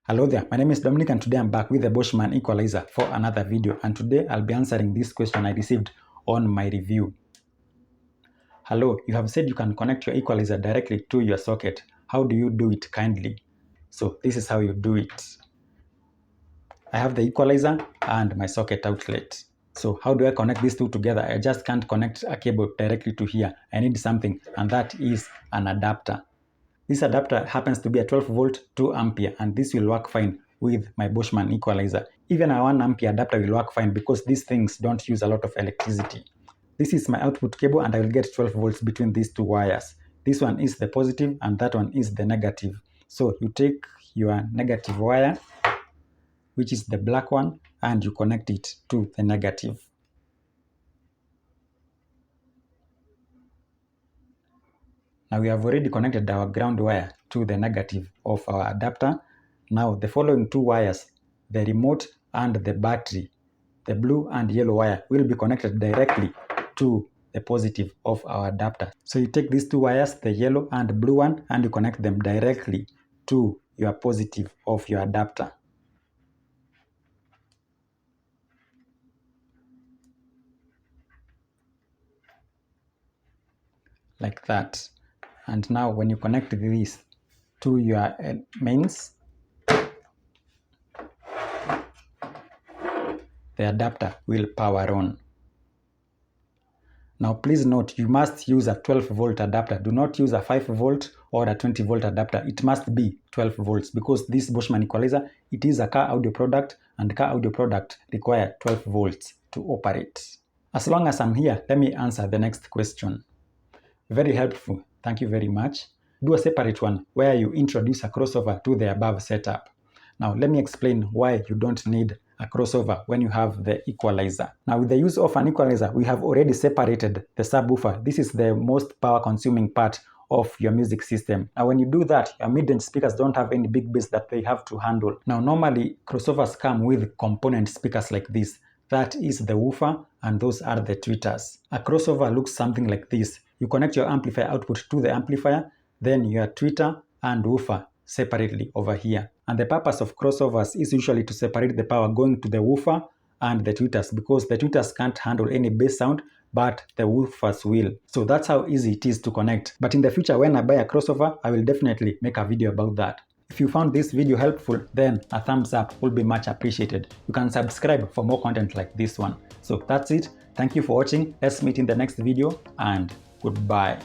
Hello there, my name is Dominic and today I'm back with the Boschmann equalizer for another video, and today I'll be answering this question I received on my review. Hello, you have said you can connect your equalizer directly to your socket. How do you do it kindly? So this is how you do it. I have the equalizer and my socket outlet. So how do I connect these two together? I just can't connect a cable directly to here. I need something, and that is an adapter. This adapter happens to be a 12 volt 2 ampere, and this will work fine with my Boschmann equalizer. Even a 1 ampere adapter will work fine because these things don't use a lot of electricity. This is my output cable and I will get 12 volts between these two wires. This one is the positive and that one is the negative. So you take your negative wire, which is the black one, and you connect it to the negative. Now we have already connected our ground wire to the negative of our adapter. Now the following two wires, the remote and the battery, the blue and yellow wire, will be connected directly to the positive of our adapter. So you take these two wires, the yellow and blue one, and you connect them directly to your positive of your adapter. Like that. And now when you connect these to your mains, the adapter will power on. Now please note, you must use a 12 volt adapter. Do not use a 5 volt or a 20 volt adapter. It must be 12 volts because this Boschmann equalizer, it is a car audio product, and car audio product require 12 volts to operate. As long as I'm here, let me answer the next question. Very helpful. Thank you very much. Do a separate one where you introduce a crossover to the above setup. Now let me explain why you don't need a crossover when you have the equalizer. Now with the use of an equalizer, we have already separated the subwoofer. This is the most power consuming part of your music system. Now when you do that, your mid-range speakers don't have any big bass that they have to handle. Now normally crossovers come with component speakers like this. That is the woofer and those are the tweeters. A crossover looks something like this. You connect your amplifier output to the amplifier, then your tweeter and woofer separately over here. And the purpose of crossovers is usually to separate the power going to the woofer and the tweeters, because the tweeters can't handle any bass sound, but the woofers will. So that's how easy it is to connect. But in the future, when I buy a crossover, I will definitely make a video about that. If you found this video helpful, then a thumbs up will be much appreciated. You can subscribe for more content like this one. So that's it. Thank you for watching. Let's meet in the next video, and goodbye.